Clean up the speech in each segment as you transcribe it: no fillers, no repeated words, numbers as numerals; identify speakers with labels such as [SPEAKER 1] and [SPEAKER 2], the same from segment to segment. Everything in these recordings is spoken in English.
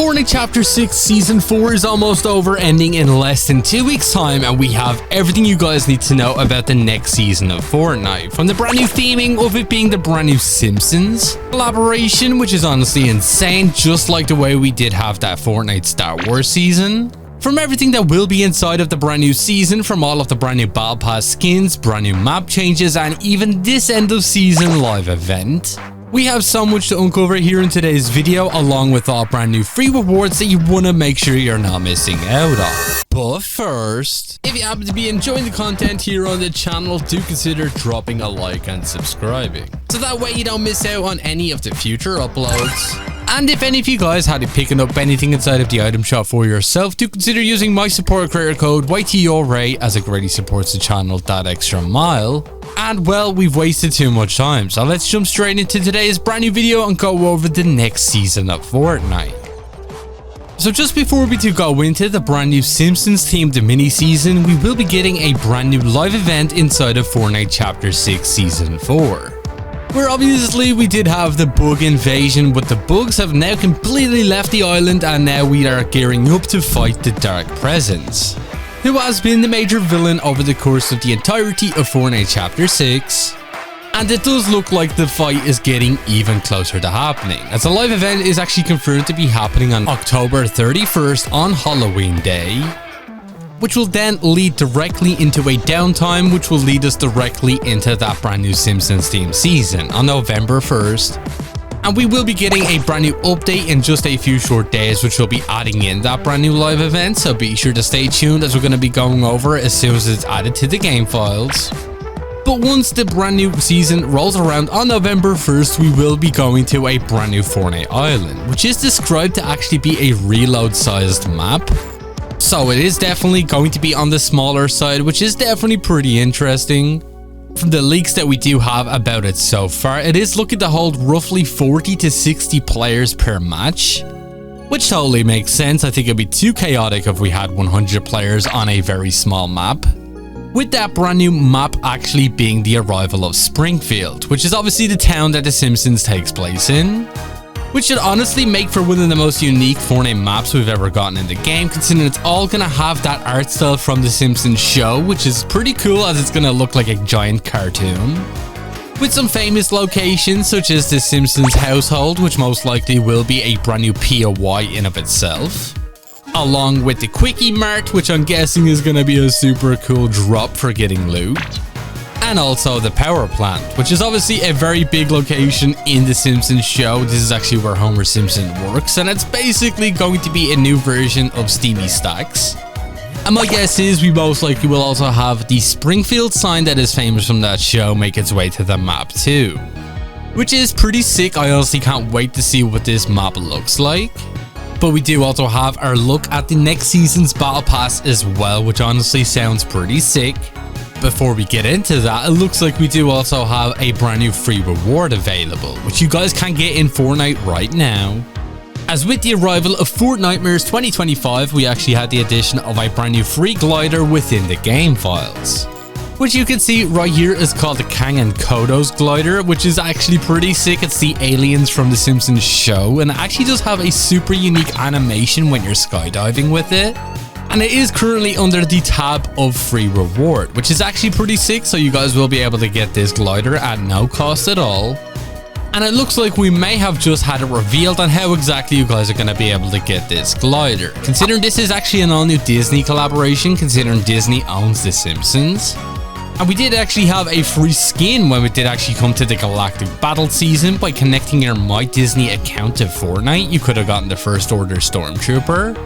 [SPEAKER 1] Fortnite Chapter 6 Season 4 is almost over, ending in less than 2 weeks time, and we have everything you guys need to know about the next season of Fortnite. From the brand new theming of it being the brand new Simpsons collaboration, which is honestly insane, just like the way we did have that Fortnite Star Wars season. From everything that will be inside of the brand new season, from all of the brand new Battle Pass skins, brand new map changes, and even this end of season live event. We have so much to uncover here in today's video, along with all brand new free rewards that you want to make sure you're not missing out on. But first, if you happen to be enjoying the content here on the channel, do consider dropping a like and subscribing, so that way you don't miss out on any of the future uploads. And if any of you guys had to picking up anything inside of the item shop for yourself, do consider using my support creator code YTORAY, as it greatly supports the channel that extra mile. And well, we've wasted too much time, so let's jump straight into today's brand new video and go over the next season of Fortnite. So just before we do go into the brand new Simpsons themed mini season, we will be getting a brand new live event inside of Fortnite Chapter 6 Season 4. Where obviously we did have the bug invasion, but the bugs have now completely left the island, and now we are gearing up to fight the Dark Presence, who has been the major villain over the course of the entirety of Fortnite Chapter 6. And it does look like the fight is getting even closer to happening, as the live event is actually confirmed to be happening on October 31st on Halloween Day, which will then lead directly into a downtime, which will lead us directly into that brand new Simpsons themed season on November 1st. And we will be getting a brand new update in just a few short days, which will be adding in that brand new live event, so be sure to stay tuned, as we're going to be going over it as soon as it's added to the game files. But once the brand new season rolls around on November 1st, we will be going to a brand new Fortnite Island, which is described to actually be a reload sized map. So it is definitely going to be on the smaller side, which is definitely pretty interesting. From the leaks that we do have about it so far, it is looking to hold roughly 40 to 60 players per match, which totally makes sense. I think it'd be too chaotic if we had 100 players on a very small map. With that brand new map actually being the arrival of Springfield, which is obviously the town that The Simpsons takes place in, which should honestly make for one of the most unique Fortnite maps we've ever gotten in the game, considering it's all gonna have that art style from The Simpsons show, which is pretty cool, as it's gonna look like a giant cartoon, with some famous locations such as The Simpsons household, which most likely will be a brand new POI in of itself, along with the Quickie Mart, which I'm guessing is gonna be a super cool drop for getting loot. And also the power plant, which is obviously a very big location in The Simpsons show. This is actually where Homer Simpson works, and it's basically going to be a new version of Steamy Stacks. And my guess is we most likely will also have the Springfield sign that is famous from that show make its way to the map too, which is pretty sick. I honestly can't wait to see what this map looks like. But we do also have our look at the next season's Battle Pass as well, which honestly sounds pretty sick. Before we get into that, it looks like we do also have a brand new free reward available, which you guys can get in Fortnite right now. As with the arrival of Fortnitemares 2025, we actually had the addition of a brand new free glider within the game files, which you can see right here is called the Kang and Kodo's glider, which is actually pretty sick. It's the aliens from The Simpsons show, and it actually does have a super unique animation when you're skydiving with it. And it is currently under the tab of free reward, which is actually pretty sick, so you guys will be able to get this glider at no cost at all. And it looks like we may have just had it revealed on how exactly you guys are going to be able to get this glider, considering this is actually an all-new Disney collaboration, considering Disney owns The Simpsons. And we did actually have a free skin when we did actually come to the Galactic Battle season. By connecting your My Disney account to Fortnite, you could have gotten the First Order Stormtrooper,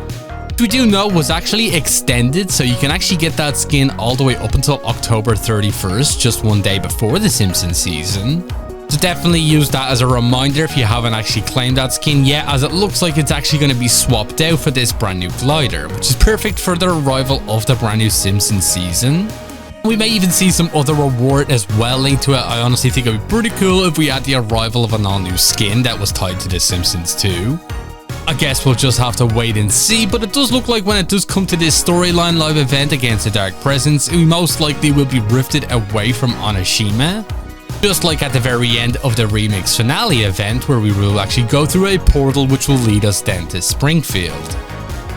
[SPEAKER 1] which we do know was actually extended, so you can actually get that skin all the way up until October 31st, just one day before the Simpsons season. So definitely use that as a reminder if you haven't actually claimed that skin yet, as it looks like it's actually going to be swapped out for this brand new glider, which is perfect for the arrival of the brand new Simpsons season. We may even see some other reward as well linked to it. I honestly think it would be pretty cool if we had the arrival of an all new skin that was tied to The Simpsons too. I guess we'll just have to wait and see, but it does look like when it does come to this storyline live event against the Dark Presence, we most likely will be rifted away from Onishima. Just like at the very end of the remix finale event, where we will actually go through a portal which will lead us then to Springfield,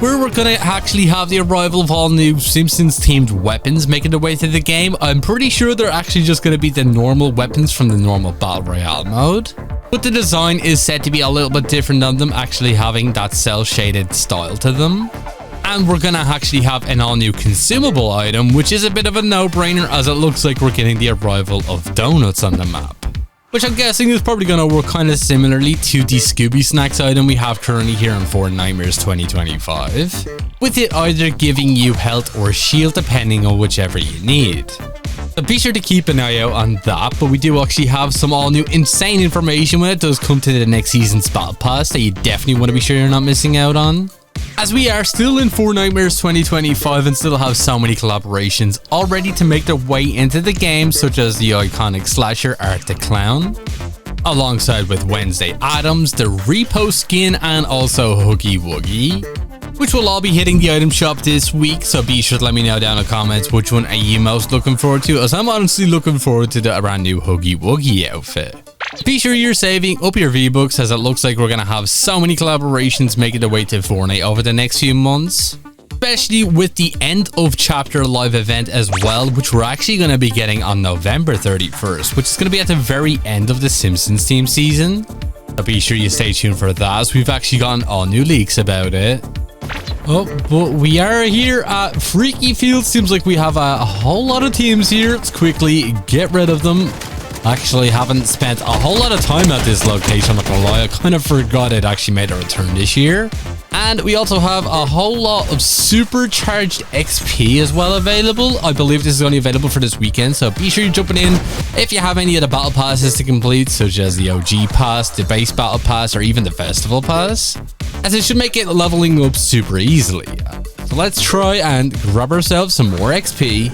[SPEAKER 1] where we're gonna actually have the arrival of all new Simpsons themed weapons making their way through the game. I'm pretty sure they're actually just gonna be the normal weapons from the normal Battle Royale mode, but the design is said to be a little bit different than them, actually having that cell shaded style to them. And we're gonna actually have an all new consumable item, which is a bit of a no-brainer, as it looks like we're getting the arrival of donuts on the map, which I'm guessing is probably gonna work kind of similarly to the Scooby Snacks item we have currently here in Fortnitemares 2025, with it either giving you health or shield depending on whichever you need. So be sure to keep an eye out on that, but we do actually have some all new insane information when it does come to the next season's battle pass that you definitely want to be sure you're not missing out on. As we are still in Fortnitemares 2025 and still have so many collaborations all ready to make their way into the game, such as the iconic slasher Art the Clown, alongside with Wednesday Addams, the repo skin, and also Huggy Wuggy, which will all be hitting the item shop this week. So be sure to let me know down in the comments which one are you most looking forward to, as I'm honestly looking forward to the brand new Huggy Wuggy outfit. Be sure you're saving up your V-Bucks, as it looks like we're going to have so many collaborations making their way to Fortnite over the next few months, especially with the end of chapter live event as well, which we're actually going to be getting on November 31st, which is going to be at the very end of the Simpsons team season. So be sure you stay tuned for that, as we've actually gotten all new leaks about it. Oh, but we are here at Freaky Field. Seems like we have a whole lot of teams here. Let's quickly get rid of them. Actually haven't spent a whole lot of time at this location, I'm not gonna lie. I kind of forgot it actually made a return this year. And we also have a whole lot of supercharged XP as well available. I believe this is only available for this weekend, so be sure you're jumping in if you have any of the battle passes to complete, such as the OG pass, the base battle pass, or even the festival pass, as it should make it leveling up super easily. So let's try and grab ourselves some more XP.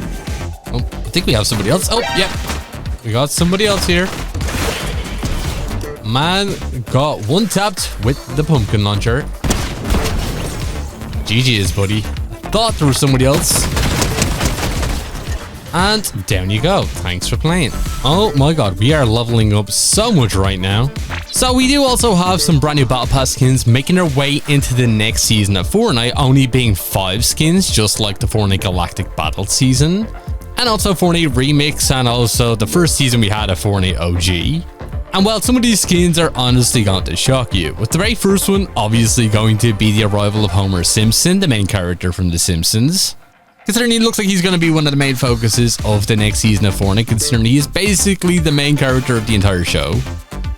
[SPEAKER 1] Oh, I think we have somebody else. Oh, yep. We got somebody else here. Man got one tapped with the pumpkin launcher. GG's, buddy. Thought there was somebody else. And down you go. Thanks for playing. Oh my god, we are leveling up so much right now. So we do also have some brand new battle pass skins making their way into the next season of Fortnite, only being 5 skins, just like the Fortnite Galactic Battle season, and also Fortnite Remix, and also the first season we had a Fortnite OG. And well, some of these skins are honestly going to shock you, with the very first one obviously going to be the arrival of Homer Simpson, the main character from The Simpsons. Considering he looks like he's going to be one of the main focuses of the next season of Fortnite, considering he is basically the main character of the entire show.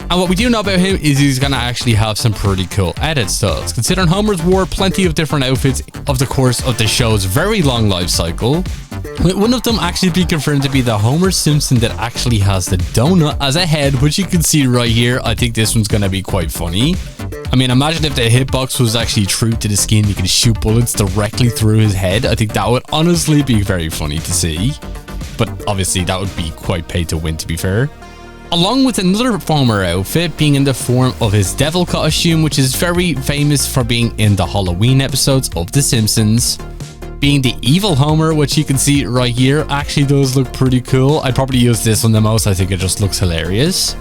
[SPEAKER 1] And what we do know about him is he's going to actually have some pretty cool edit styles, considering Homer's wore plenty of different outfits of the course of the show's very long life cycle, with one of them actually being confirmed to be the Homer Simpson that actually has the donut as a head, which you can see right here. I think this one's going to be quite funny. I mean, imagine if the hitbox was actually true to the skin, you could shoot bullets directly through his head. I think that would honestly be very funny to see. But obviously that would be quite pay to win, to be fair. Along with another former outfit being in the form of his devil costume, which is very famous for being in the Halloween episodes of The Simpsons. Being the evil Homer, which you can see right here, actually does look pretty cool. I'd probably use this one the most. I think it just looks hilarious,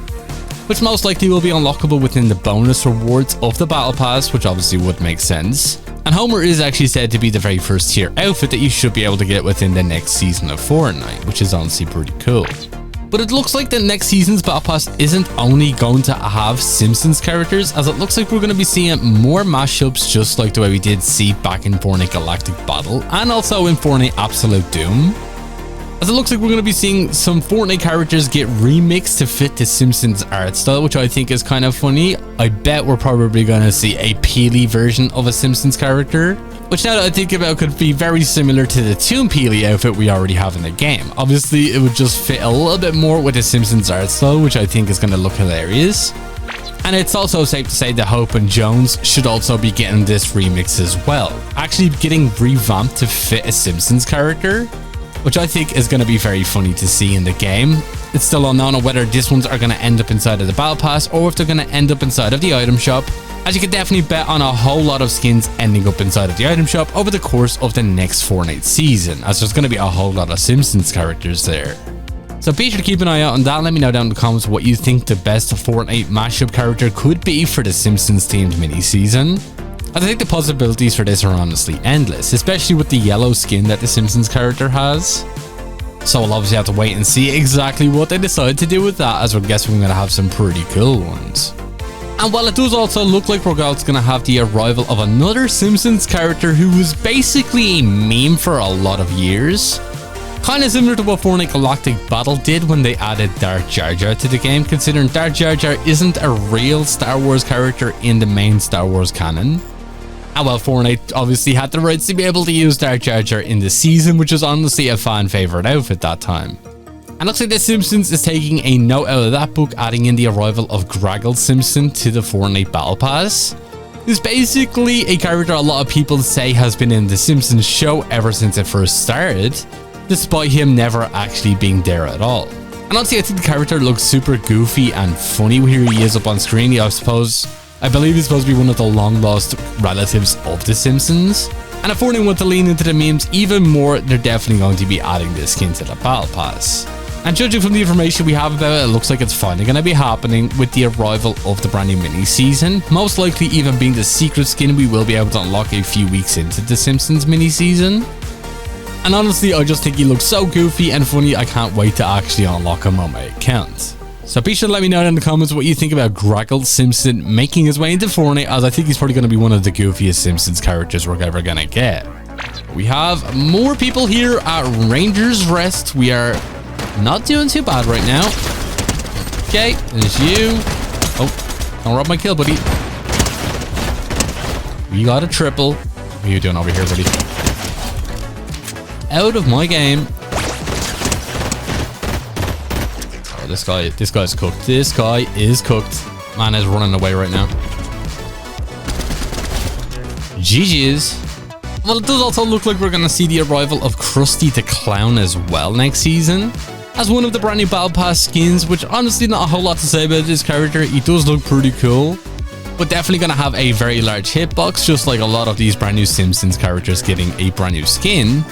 [SPEAKER 1] which most likely will be unlockable within the bonus rewards of the battle pass, which obviously would make sense. And Homer is actually said to be the very first tier outfit that you should be able to get within the next season of Fortnite, which is honestly pretty cool. But it looks like the next season's battle pass isn't only going to have Simpsons characters, as it looks like we're going to be seeing more mashups, just like the way we did see back in Fortnite Galactic Battle and also in Fortnite Absolute Doom. As it looks like we're going to be seeing some Fortnite characters get remixed to fit the Simpsons art style, which I think is kind of funny. I bet we're probably going to see a Peely version of a Simpsons character, which now that I think about could be very similar to the Toon Peely outfit we already have in the game. Obviously, it would just fit a little bit more with the Simpsons art style, which I think is going to look hilarious. And it's also safe to say that Hope and Jones should also be getting this remix as well, actually getting revamped to fit a Simpsons character, which I think is going to be very funny to see in the game. It's still unknown on whether these ones are going to end up inside of the battle pass or if they're going to end up inside of the item shop, as you can definitely bet on a whole lot of skins ending up inside of the item shop over the course of the next Fortnite season, as there's going to be a whole lot of Simpsons characters there. So be sure to keep an eye out on that. Let me know down in the comments what you think the best Fortnite mashup character could be for the Simpsons themed mini-season. I think the possibilities for this are honestly endless, especially with the yellow skin that the Simpsons character has. So we'll obviously have to wait and see exactly what they decide to do with that, as we're guessing we're going to have some pretty cool ones. And while it does also look like we're going to have the arrival of another Simpsons character who was basically a meme for a lot of years, kind of similar to what Fortnite Galactic Battle did when they added Darth Jar Jar to the game, considering Darth Jar Jar isn't a real Star Wars character in the main Star Wars canon. And well, Fortnite obviously had the rights to be able to use Darth Jar Jar in the season, which was honestly a fan favorite outfit that time. And looks like The Simpsons is taking a note out of that book, adding in the arrival of Graggle Simpson to the Fortnite Battle Pass. Who's basically a character a lot of people say has been in The Simpsons show ever since it first started, despite him never actually being there at all. And honestly, I think the character looks super goofy and funny. Here he is up on screen. I believe he's supposed to be one of the long lost relatives of The Simpsons. And if Fortnite want to lean into the memes even more, they're definitely going to be adding this skin to the Battle Pass. And judging from the information we have about it, it looks like it's finally going to be happening with the arrival of the brand new mini season. Most likely even being the secret skin we will be able to unlock a few weeks into the Simpsons mini season. And honestly, I just think he looks so goofy and funny, I can't wait to actually unlock him on my account. So be sure to let me know in the comments what you think about Graggle Simpson making his way into Fortnite, as I think he's probably going to be one of the goofiest Simpsons characters we're ever going to get. We have more people here at Ranger's Rest. We are not doing too bad right now. Okay, there's you. Oh, don't rob my kill, buddy. We got a triple. What are you doing over here, buddy? Out of my game. Oh, this guy's cooked. This guy is cooked. Man is running away right now. GG's. Well, it does also look like we're going to see the arrival of Krusty the Clown as well next season, as one of the brand new Battle Pass skins, which honestly not a whole lot to say about this character. He does look pretty cool, but definitely going to have a very large hitbox, just like a lot of these brand new Simpsons characters getting a brand new skin.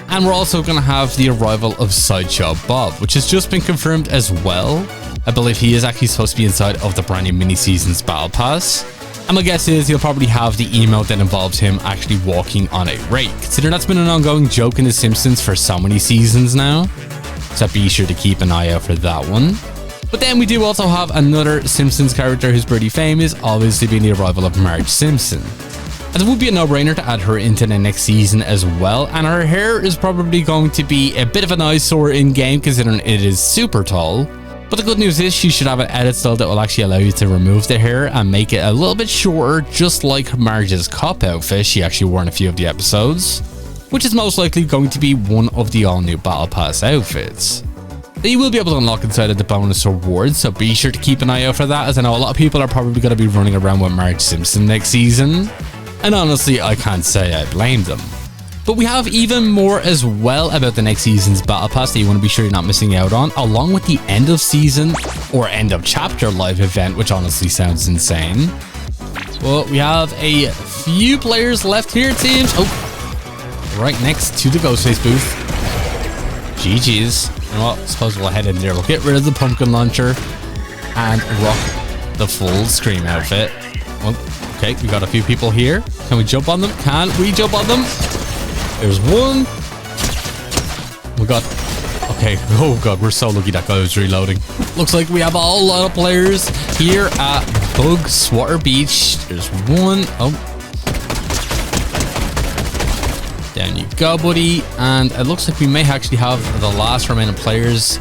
[SPEAKER 1] And we're also going to have the arrival of Sideshow Bob, which has just been confirmed as well. I believe he is actually supposed to be inside of the brand new mini season's Battle Pass. And my guess is he'll probably have the emote that involves him actually walking on a rake, considering that's been an ongoing joke in The Simpsons for so many seasons now. So be sure to keep an eye out for that one. But then we do also have another Simpsons character who's pretty famous, obviously being the arrival of Marge Simpson. And it would be a no-brainer to add her into the next season as well, and her hair is probably going to be a bit of an eyesore in-game considering it is super tall. But the good news is she should have an edit style that will actually allow you to remove the hair and make it a little bit shorter, just like Marge's cop outfit she actually wore in a few of the episodes, which is most likely going to be one of the all-new Battle Pass outfits that you will be able to unlock inside of the bonus rewards, so be sure to keep an eye out for that, as I know a lot of people are probably going to be running around with Marge Simpson next season. And honestly, I can't say I blame them. But we have even more as well about the next season's Battle Pass that you want to be sure you're not missing out on, along with the end of season or end of chapter live event, which honestly sounds insane. Well, we have a few players left here, it seems. Oh, right next to the Ghostface booth. GG's. You know what? I suppose we'll head in there. We'll get rid of the pumpkin launcher and rock the full Scream outfit. Well, okay, we got a few people here. Can we jump on them? Can we jump on them? There's one. We got... Okay. Oh, God. We're so lucky that guy was reloading. Looks like we have a whole lot of players here at Bug Swatter Beach. There's one. Oh. Down you go, buddy. And it looks like we may actually have the last remaining players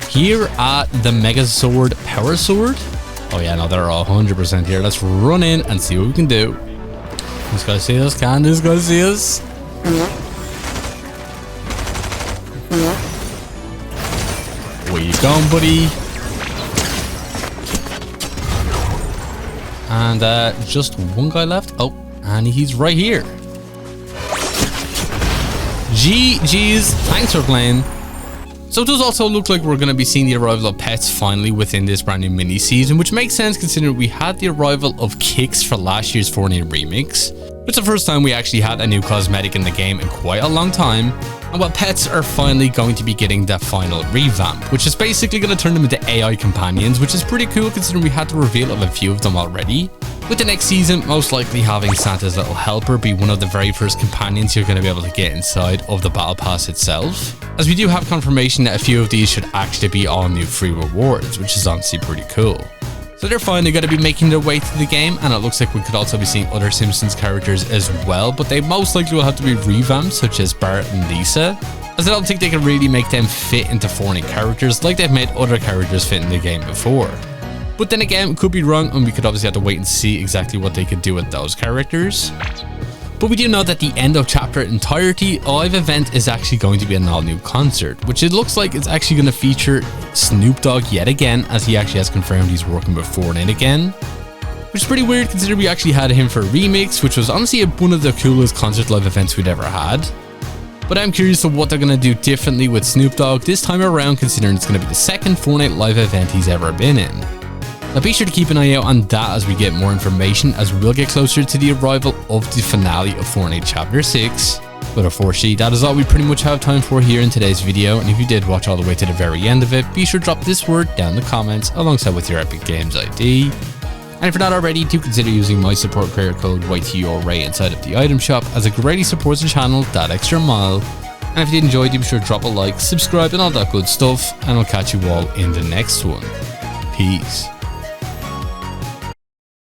[SPEAKER 1] here at the Mega Sword Power Sword. Oh, yeah. No, they're 100% here. Let's run in and see what we can do. This guy see us? Can this guy see us? Where you going, buddy? And just one guy left. Oh, and he's right here. GG's. Thanks for playing. So it does also look like we're going to be seeing the arrival of pets finally within this brand new mini season, which makes sense considering we had the arrival of Kicks for last year's Fortnite remix. It's the first time we actually had a new cosmetic in the game in quite a long time, and while pets are finally going to be getting that final revamp, which is basically going to turn them into AI companions, which is pretty cool considering we had the reveal of a few of them already. With the next season most likely having Santa's little helper be one of the very first companions you're going to be able to get inside of the battle pass itself, as we do have confirmation that a few of these should actually be all new free rewards, which is honestly pretty cool. So they're finally going to be making their way to the game, and it looks like we could also be seeing other Simpsons characters as well, but they most likely will have to be revamped, such as Bart and Lisa, as I don't think they can really make them fit into Fortnite characters like they've made other characters fit in the game before. But then again, could be wrong, and we could obviously have to wait and see exactly what they could do with those characters. But we do know that the end of chapter entirety live event is actually going to be an all new concert, which it looks like it's actually going to feature Snoop Dogg yet again, as he actually has confirmed he's working with Fortnite again. Which is pretty weird considering we actually had him for a remix, which was honestly one of the coolest concert live events we'd ever had. But I'm curious of what they're going to do differently with Snoop Dogg this time around, considering it's going to be the second Fortnite live event he's ever been in. Now be sure to keep an eye out on that as we get more information, as we will get closer to the arrival of the finale of Fortnite Chapter 6. But unfortunately, that is all we pretty much have time for here in today's video, and if you did watch all the way to the very end of it, be sure to drop this word down in the comments alongside with your Epic Games ID. And if you're not already, do consider using my support creator code YTORAY inside of the item shop, as it greatly supports the channel that extra mile. And if you did enjoy, do be sure to drop a like, subscribe and all that good stuff, and I'll catch you all in the next one. Peace.